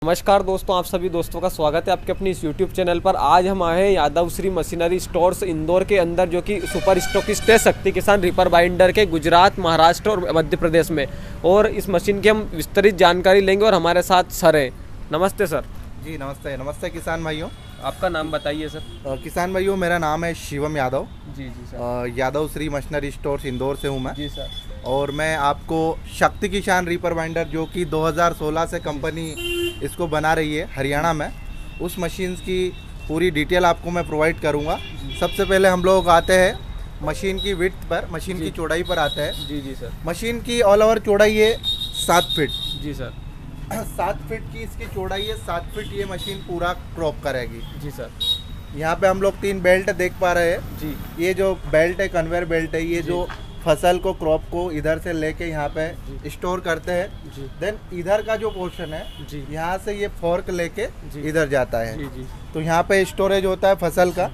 नमस्कार दोस्तों, आप सभी दोस्तों का स्वागत है आपके अपनी इस YouTube चैनल पर। आज हम आए हैं यादव श्री मशीनरी स्टोर्स इंदौर के अंदर, जो कि सुपर स्टॉकिस्ट है शक्ति किसान रीपर बाइंडर के गुजरात, महाराष्ट्र और मध्य प्रदेश में। और इस मशीन की हम विस्तृत जानकारी लेंगे और हमारे साथ सर हैं। नमस्ते सर। जी नमस्ते। नमस्ते किसान भाइयों। आपका नाम बताइए सर। किसान भाइयों, मेरा नाम है शिवम यादव। जी sir. Yadav Shri machinery stores Indore से हूँ मैं। जी सर। और मैं आपको शक्ति किसान रीपर बाइंडर, जो कि 2016 से कंपनी इसको बना रही है हरियाणा में, उस मशीन की पूरी डिटेल आपको मैं प्रोवाइड करूँगा। सबसे पहले हम लोग आते हैं मशीन की विड्थ पर, मशीन की चौड़ाई पर आते हैं। जी सर। मशीन की ऑल ओवर चौड़ाई है 7 फीट। जी सर। 7 फीट की इसकी चौड़ाई है। 7 फीट ये मशीन पूरा क्रॉप करेगी। जी सर। यहाँ पे हम लोग 3 बेल्ट देख पा रहे हैं। जी, ये जो बेल्ट है कन्वेयर बेल्ट है, ये जो फसल को, क्रॉप को इधर से लेके यहाँ पे स्टोर करते हैं। देन इधर का जो पोर्शन है, यहाँ से ये फोर्क लेके इधर जाता है। तो यहाँ पे स्टोरेज होता है फसल का,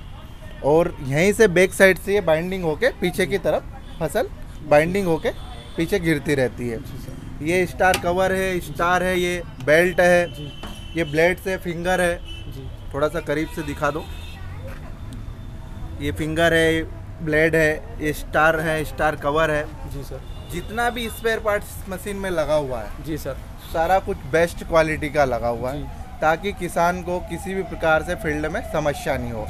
और यहीं से बैक साइड से ये बाइंडिंग होके पीछे की तरफ फसल बाइंडिंग होके पीछे गिरती रहती है। ये स्टार कवर है, स्टार है, ये बेल्ट है, ये ब्लेड्स है, फिंगर है। थोड़ा सा करीब से दिखा दो। ये फिंगर है, ब्लेड है, ये स्टार है, स्टार कवर है। जी सर। जितना भी स्पेयर पार्ट्स मशीन में लगा हुआ है, जी सर, सारा कुछ बेस्ट क्वालिटी का लगा हुआ है, ताकि किसान को किसी भी प्रकार से फील्ड में समस्या नहीं हो।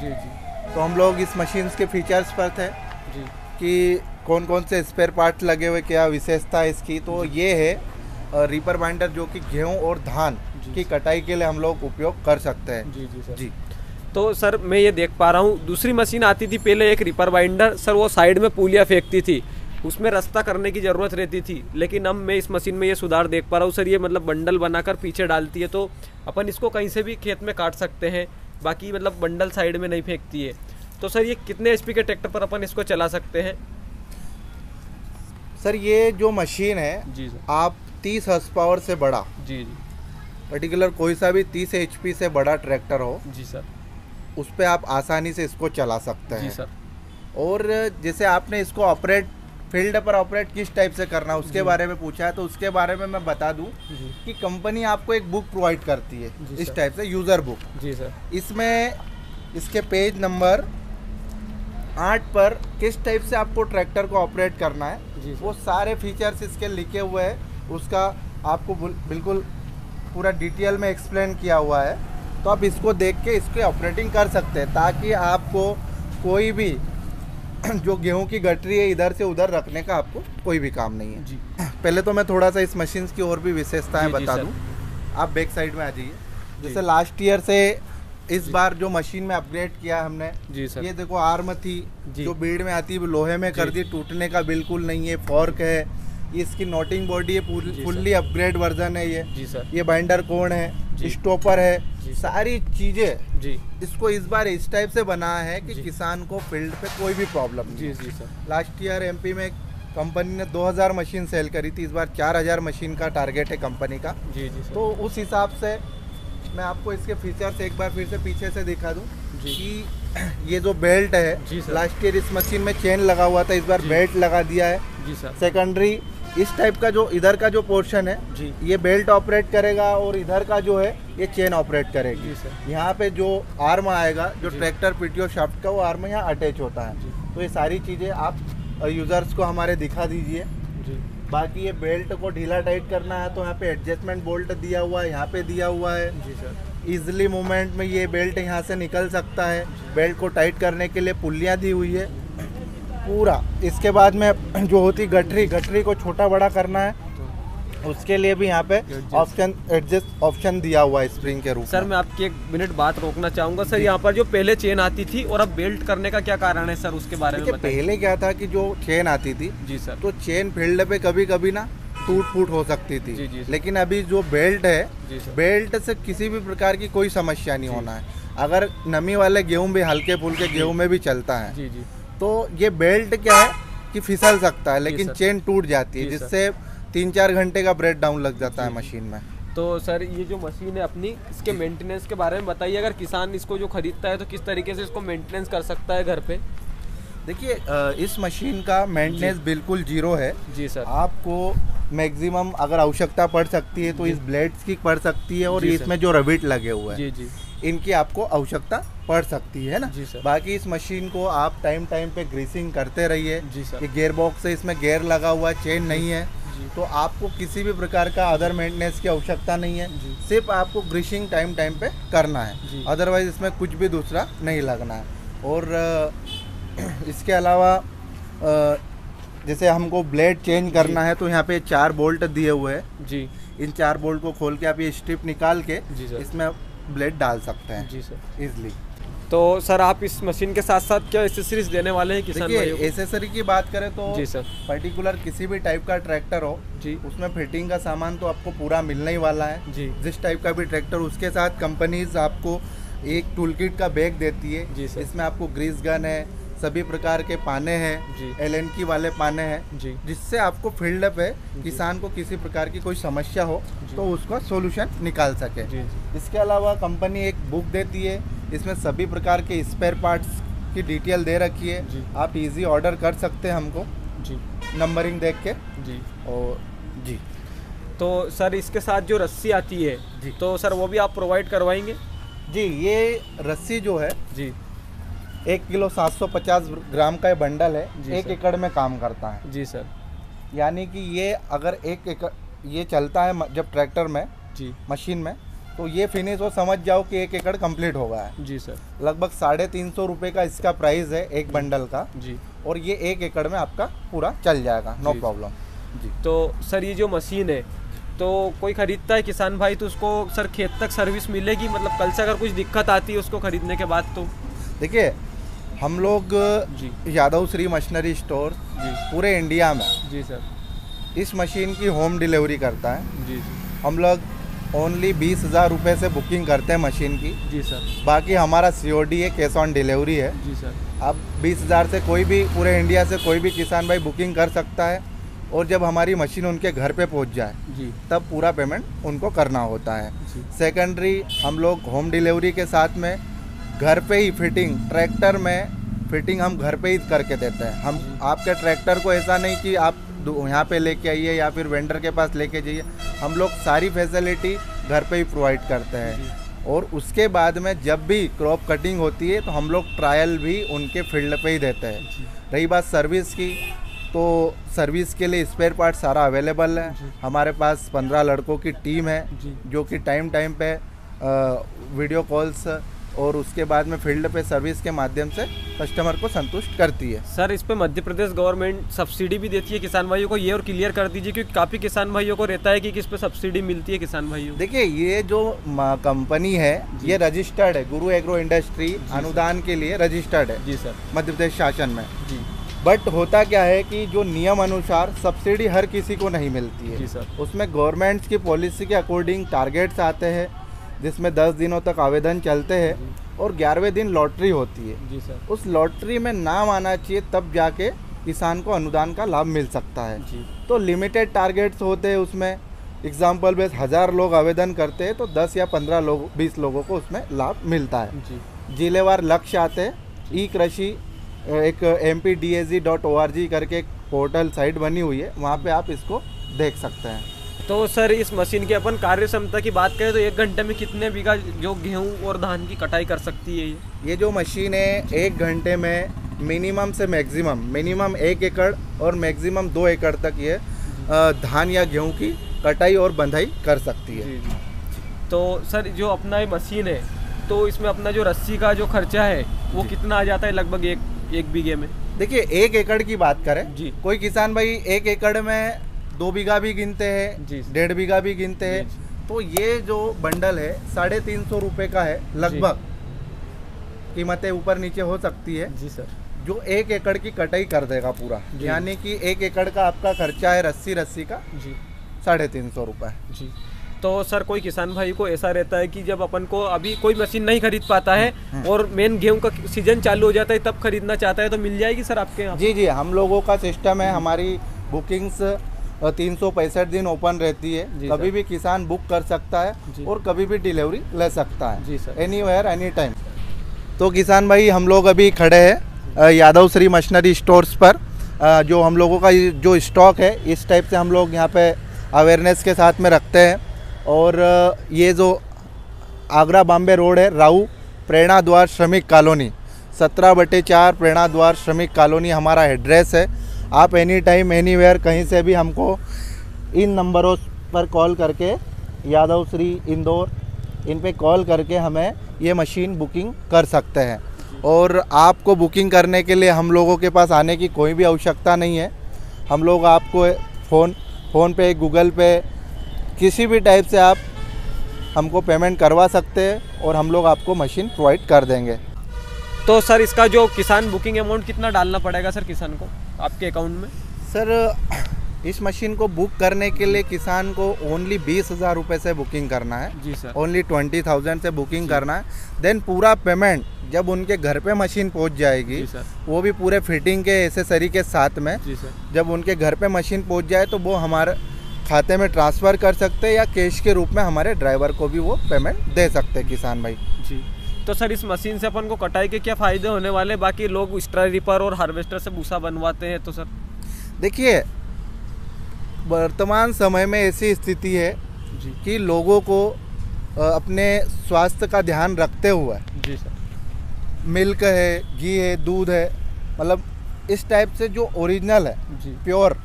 तो हम लोग इस मशीन के फीचर्स पर थे कि कौन कौन से स्पेयर पार्ट लगे हुए, क्या विशेषता है इसकी। तो ये है रीपर बाइंडर, जो कि गेहूँ और धान की कटाई के लिए हम लोग उपयोग कर सकते हैं। जी सर। जी। तो सर मैं ये देख पा रहा हूँ, दूसरी मशीन आती थी पहले एक रीपर बाइंडर सर, वो साइड में पुलिया फेंकती थी, उसमें रास्ता करने की ज़रूरत रहती थी। लेकिन अब मैं इस मशीन में ये सुधार देख पा रहा हूँ सर, ये मतलब बंडल बनाकर पीछे डालती है, तो अपन इसको कहीं से भी खेत में काट सकते हैं, बाकी मतलब बंडल साइड में नहीं फेंकती है। तो सर ये कितने HP के ट्रैक्टर पर अपन इसको चला सकते हैं? सर ये जो मशीन है, जी सर, आप 30 हॉर्स पावर से बड़ा, जी पर्टिकुलर कोई सा भी 30 HP से बड़ा ट्रैक्टर हो, जी सर, उस पर आप आसानी से इसको चला सकते हैं। जी सर। और जैसे आपने इसको ऑपरेट, फील्ड पर ऑपरेट किस टाइप से करना, उसके बारे में पूछा है, तो उसके बारे में मैं बता दूं कि कंपनी आपको एक बुक प्रोवाइड करती है इस टाइप से, यूज़र बुक। जी सर। इसमें इसके पेज नंबर 8 पर किस टाइप से आपको ट्रैक्टर को ऑपरेट करना है, वो सारे फीचर्स इसके लिखे हुए हैं। उसका आपको बिल्कुल पूरा डिटेल में एक्सप्लेन किया हुआ है। तो आप इसको देख के इसके ऑपरेटिंग कर सकते हैं, ताकि आपको कोई भी जो गेहूं की गठरी है इधर से उधर रखने का आपको कोई भी काम नहीं है। जी। पहले तो मैं थोड़ा सा इस मशीन की और भी विशेषताएं बता दूं। आप बैक साइड में आ जाइए। जैसे लास्ट ईयर से इस बार जो मशीन में अपग्रेड किया हमने, जी सर, ये देखो आर्म थी जो बीड में आती है, लोहे में कर दी, टूटने का बिल्कुल नहीं है। फॉर्क है, इसकी नोटिंग बॉडी है, फुल्ली अपग्रेड वर्जन है ये। जी सर। ये बाइंडर कोण है, स्टॉपर है, सारी चीजें जी इसको इस बार इस टाइप से बनाया है कि किसान को फील्ड पे कोई भी प्रॉब्लम नहीं। जी सर। लास्ट ईयर MP में कंपनी ने 2000 मशीन सेल करी थी, इस बार 4000 मशीन का टारगेट है कंपनी का। जी सर। तो उस हिसाब से मैं आपको इसके फीचर्स एक बार फिर से पीछे से दिखा दूं कि ये जो बेल्ट है, लास्ट ईयर इस मशीन में चेन लगा हुआ था, इस बार बेल्ट लगा दिया है। जी सर। सेकेंडरी इस टाइप का जो इधर का जो पोर्शन है, जी, ये बेल्ट ऑपरेट करेगा, और इधर का जो है ये चेन ऑपरेट करेगी। जी सर। यहाँ पे जो आर्म आएगा, जो ट्रैक्टर PTO शाफ्ट का, वो आर्म यहाँ अटैच होता है। तो ये सारी चीज़ें आप यूजर्स को हमारे दिखा दीजिए। जी। बाकी ये बेल्ट को ढीला टाइट करना है तो यहाँ पे एडजस्टमेंट बोल्ट दिया हुआ है, यहाँ पे दिया हुआ है। जी सर। इजिली मूवमेंट में ये बेल्ट यहाँ से निकल सकता है। बेल्ट को टाइट करने के लिए पुल्लियाँ दी हुई है पूरा। इसके बाद में जो होती गठरी को छोटा बड़ा करना है, उसके लिए भी यहाँ पे ऑप्शन, एडजस्ट ऑप्शन दिया हुआ है स्प्रिंग के रूप में। सर मैं आपकी 1 मिनट बात रोकना चाहूँगा सर, यहाँ पर जो पहले चेन आती थी और अब बेल्ट करने का क्या कारण है सर, उसके बारे में बताइए। पहले क्या था कि जो चेन आती थी, जी सर, तो चेन फील्ड पे कभी कभी ना टूट फूट हो सकती थी। जी। लेकिन अभी जो बेल्ट है, बेल्ट से किसी भी प्रकार की कोई समस्या नहीं होना है। अगर नमी वाले गेहूँ भी, हल्के फुल्के गेहूँ में भी चलता है, जी, तो ये बेल्ट क्या है कि फिसल सकता है, लेकिन चेन टूट जाती है, जिससे 3-4 घंटे का ब्रेक डाउन लग जाता है मशीन में। तो सर ये जो मशीन है अपनी, इसके मेंटेनेंस के बारे में बताइए। अगर किसान इसको जो खरीदता है तो किस तरीके से इसको मेंटेनेंस कर सकता है घर पे? देखिए इस मशीन का मेंटेनेंस बिल्कुल 0 है। जी सर। आपको मैक्सिमम अगर आवश्यकता पड़ सकती है तो इस ब्लेड्स की पड़ सकती है, और इसमें जो रबिट लगे हुए हैं इनकी आपको आवश्यकता पड़ सकती है ना। बाकी इस मशीन को आप टाइम टाइम पे ग्रीसिंग करते रहिए। ये गियर बॉक्स है, इसमें गियर लगा हुआ है, चेन नहीं है, तो आपको किसी भी प्रकार का अदर मेंटेनेंस की आवश्यकता नहीं है। सिर्फ आपको ग्रीसिंग टाइम टाइम पे करना है, अदरवाइज इसमें कुछ भी दूसरा नहीं लगना है। और इसके अलावा जैसे हमको ब्लेड चेंज करना है तो यहाँ पे 4 बोल्ट दिए हुए हैं जी। इन 4 बोल्ट को खोल के आप ये स्ट्रिप निकाल के इसमें ब्लेड डाल सकते हैं जी सर, इजली। तो सर आप इस मशीन के साथ साथ क्या एक्सेसरीज देने वाले हैं किसान भाइयों को? एसेसरी की बात करें तो जी सर, पर्टिकुलर किसी भी टाइप का ट्रैक्टर हो जी, उसमें फिटिंग का सामान तो आपको पूरा मिलने ही वाला है जी। जिस टाइप का भी ट्रैक्टर, उसके साथ कंपनीज आपको एक टूल किट का बैग देती है जी सर। इसमें आपको ग्रीस गन है, सभी प्रकार के पाने हैं, LNK वाले पाने हैं, जिससे आपको फील्ड पे किसान को किसी प्रकार की कोई समस्या हो तो उसका सॉल्यूशन निकाल सके। इसके अलावा कंपनी एक बुक देती है, इसमें सभी प्रकार के स्पेयर पार्ट्स की डिटेल दे रखी है। आप इजी ऑर्डर कर सकते हैं हमको जी, नंबरिंग देख के जी। और जी तो सर इसके साथ जो रस्सी आती है जी, तो सर वो भी आप प्रोवाइड करवाएंगे जी। ये रस्सी जो है जी 1 किलो 750 ग्राम का बंडल है, 1 एकड़ में काम करता है जी सर। यानी कि ये अगर 1 एकड़ ये चलता है जब ट्रैक्टर में जी, मशीन में, तो ये फिनिश हो समझ जाओ कि 1 एकड़ कंप्लीट हो गया है जी सर। लगभग 350 रुपये का इसका प्राइस है एक बंडल का जी, और ये 1 एकड़ में आपका पूरा चल जाएगा, नो प्रॉब्लम जी। तो सर ये जो मशीन है तो कोई खरीदता है किसान भाई तो उसको सर खेत तक सर्विस मिलेगी? मतलब कल से अगर कुछ दिक्कत आती है उसको खरीदने के बाद? तो देखिए हम लोग यादव श्री मशीनरी स्टोर पूरे इंडिया में जी सर इस मशीन की होम डिलीवरी करता है जी। हम लोग ओनली 20,000 रुपये से बुकिंग करते हैं मशीन की जी सर। बाकी हमारा COD है, कैश ऑन डिलीवरी है जी सर। आप 20,000 से कोई भी पूरे इंडिया से कोई भी किसान भाई बुकिंग कर सकता है, और जब हमारी मशीन उनके घर पे पहुंच जाए जी, तब पूरा पेमेंट उनको करना होता है। सेकेंडरी हम लोग होम डिलीवरी के साथ में घर पे ही फिटिंग, ट्रैक्टर में फिटिंग हम घर पे ही करके देते हैं। हम आपके ट्रैक्टर को ऐसा नहीं कि आप यहाँ पे लेके आइए या फिर वेंडर के पास लेके जाइए, हम लोग सारी फैसिलिटी घर पे ही प्रोवाइड करते हैं। और उसके बाद में जब भी क्रॉप कटिंग होती है तो हम लोग ट्रायल भी उनके फील्ड पे ही देते हैं। रही बात सर्विस की, तो सर्विस के लिए स्पेयर पार्ट सारा अवेलेबल है। हमारे पास 15 लड़कों की टीम है जो कि टाइम टाइम पे वीडियो कॉल्स और उसके बाद में फील्ड पे सर्विस के माध्यम से कस्टमर को संतुष्ट करती है। सर इस पे मध्य प्रदेश गवर्नमेंट सब्सिडी भी देती है किसान भाइयों को, ये और क्लियर कर दीजिए क्योंकि काफ़ी किसान भाइयों को रहता है कि किस पे सब्सिडी मिलती है किसान भाइयों। देखिए ये जो कंपनी है ये रजिस्टर्ड है, गुरु एग्रो इंडस्ट्री अनुदान के लिए रजिस्टर्ड है जी सर, मध्य प्रदेश शासन में जी। बट होता क्या है कि जो नियम अनुसार सब्सिडी हर किसी को नहीं मिलती है जी सर। उसमें गवर्नमेंट की पॉलिसी के अकॉर्डिंग टारगेट्स आते हैं जिसमें 10 दिनों तक आवेदन चलते हैं और 11वें दिन लॉटरी होती है जी सर। उस लॉटरी में नाम आना चाहिए तब जाके किसान को अनुदान का लाभ मिल सकता है जी। तो लिमिटेड टारगेट्स होते हैं उसमें, एग्जाम्पल बेस 1000 लोग आवेदन करते हैं तो 10 या 15 लोग 20 लोगों को उसमें लाभ मिलता है जी। जिलेवार लक्ष्य आते हैं। ई कृषि एक mpdaz.org करके एक पोर्टल साइट बनी हुई है, वहाँ पे आप इसको देख सकते हैं। तो सर इस मशीन की अपन कार्य क्षमता की बात करें तो 1 घंटे में कितने बीघा जो गेहूं और धान की कटाई कर सकती है? ये जो मशीन है 1 घंटे में मिनिमम से मैक्सिमम, मिनिमम 1 एकड़ और मैक्सिमम 2 एकड़ तक ये धान या गेहूं की कटाई और बंधाई कर सकती है जी। तो सर जो अपना ये मशीन है तो इसमें अपना जो रस्सी का जो खर्चा है वो कितना आ जाता है लगभग एक बीघे में? देखिए 1 एकड़ की बात करें जी, कोई किसान भाई 1 एकड़ में 2 बीघा भी गिनते हैं, 1.5 बीघा भी गिनते हैं, तो ये जो बंडल है 350 रुपये का है लगभग, कीमतें ऊपर नीचे हो सकती है जी सर, जो 1 एकड़ की कटाई कर देगा पूरा। यानी कि 1 एकड़ का आपका खर्चा है रस्सी का जी 350 रुपये जी। तो सर कोई किसान भाई को ऐसा रहता है कि जब अपन को अभी कोई मशीन नहीं खरीद पाता है और मेन गेहूं का सीजन चालू हो जाता है तब खरीदना चाहता है, तो मिल जाएगी सर आपके यहाँ? जी जी, हम लोगों का सिस्टम है, हमारी बुकिंग्स 365 दिन ओपन रहती है, कभी भी किसान बुक कर सकता है और कभी भी डिलीवरी ले सकता है जी सर, एनीवेयर एनी टाइम। तो किसान भाई हम लोग अभी खड़े हैं यादव श्री मशीनरी स्टोर्स पर, जो हम लोगों का जो स्टॉक है इस टाइप से हम लोग यहाँ पे अवेयरनेस के साथ में रखते हैं। और ये जो आगरा बॉम्बे रोड है, राऊ प्रेरणा द्वार श्रमिक कॉलोनी 17/4 प्रेरणा द्वार श्रमिक कॉलोनी हमारा एड्रेस है। आप एनी टाइम एनीवेयर कहीं से भी हमको इन नंबरों पर कॉल करके, यादव श्री इंदौर, इन पे कॉल करके हमें ये मशीन बुकिंग कर सकते हैं। और आपको बुकिंग करने के लिए हम लोगों के पास आने की कोई भी आवश्यकता नहीं है। हम लोग आपको फ़ोन पे, गूगल पे, किसी भी टाइप से आप हमको पेमेंट करवा सकते हैं और हम लोग आपको मशीन प्रोवाइड कर देंगे। तो सर इसका जो किसान बुकिंग अमाउंट कितना डालना पड़ेगा सर किसान को आपके अकाउंट में? सर इस मशीन को बुक करने के लिए किसान को ओनली 20,000 रुपये से बुकिंग करना है। जी सर। ओनली 20,000 से बुकिंग करना है। देन पूरा पेमेंट जब उनके घर पे मशीन पहुंच जाएगी, वो भी पूरे फिटिंग के एसेसरी के साथ में, जी सर, जब उनके घर पे मशीन पहुंच जाए तो वो हमारे खाते में ट्रांसफ़र कर सकते हैं या कैश के रूप में हमारे ड्राइवर को भी वो पेमेंट दे सकते हैं किसान भाई। जी। तो सर इस मशीन से अपन को कटाई के क्या फ़ायदे होने वाले? बाकी लोग स्ट्रा रिपर और हार्वेस्टर से भूसा बनवाते हैं, तो सर देखिए वर्तमान समय में ऐसी स्थिति है कि लोगों को अपने स्वास्थ्य का ध्यान रखते हुए, जी सर, मिल्क है, घी है, दूध है, मतलब इस टाइप से जो ओरिजिनल है, जी, प्योर,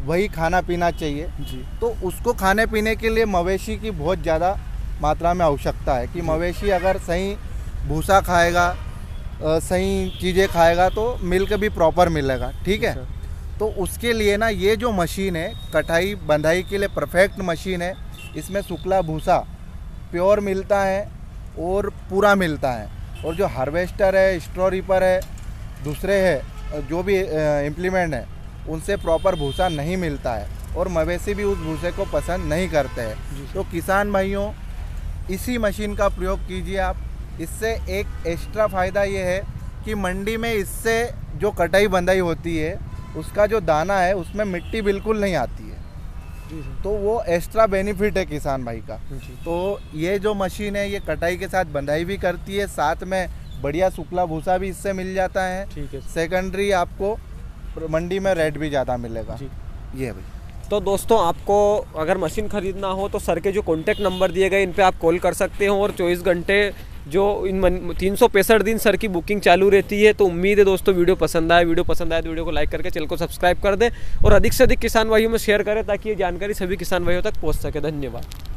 वही खाना पीना चाहिए। जी। तो उसको खाने पीने के लिए मवेशी की बहुत ज़्यादा मात्रा में आवश्यकता है कि मवेशी अगर सही भूसा खाएगा, सही चीज़ें खाएगा तो मिल्क भी प्रॉपर मिलेगा। ठीक है। तो उसके लिए ना ये जो मशीन है कटाई बंधाई के लिए परफेक्ट मशीन है। इसमें सूखला भूसा प्योर मिलता है और पूरा मिलता है। और जो हार्वेस्टर है, स्ट्रॉ रीपर है, दूसरे है जो भी इम्प्लीमेंट है, उनसे प्रॉपर भूसा नहीं मिलता है और मवेशी भी उस भूसे को पसंद नहीं करते हैं। तो किसान भाइयों इसी मशीन का प्रयोग कीजिए आप। इससे एक एक्स्ट्रा फ़ायदा ये है कि मंडी में इससे जो कटाई बंधाई होती है उसका जो दाना है उसमें मिट्टी बिल्कुल नहीं आती है। तो वो एक्स्ट्रा बेनिफिट है किसान भाई का। तो ये जो मशीन है ये कटाई के साथ बंधाई भी करती है, साथ में बढ़िया सूखला भूसा भी इससे मिल जाता है। ठीक है। सेकेंडरी आपको मंडी में रेट भी ज़्यादा मिलेगा। ये भाई। तो दोस्तों आपको अगर मशीन ख़रीदना हो तो सर के जो कॉन्टैक्ट नंबर दिए गए इन पे आप कॉल कर सकते हो और 24 घंटे जो इन 365 दिन सर की बुकिंग चालू रहती है। तो उम्मीद है दोस्तों वीडियो पसंद आए तो वीडियो को लाइक करके चैनल को सब्सक्राइब कर दें और अधिक से अधिक किसान भाइयों में शेयर करें ताकि ये जानकारी सभी किसान भाइयों तक पहुँच सके। धन्यवाद।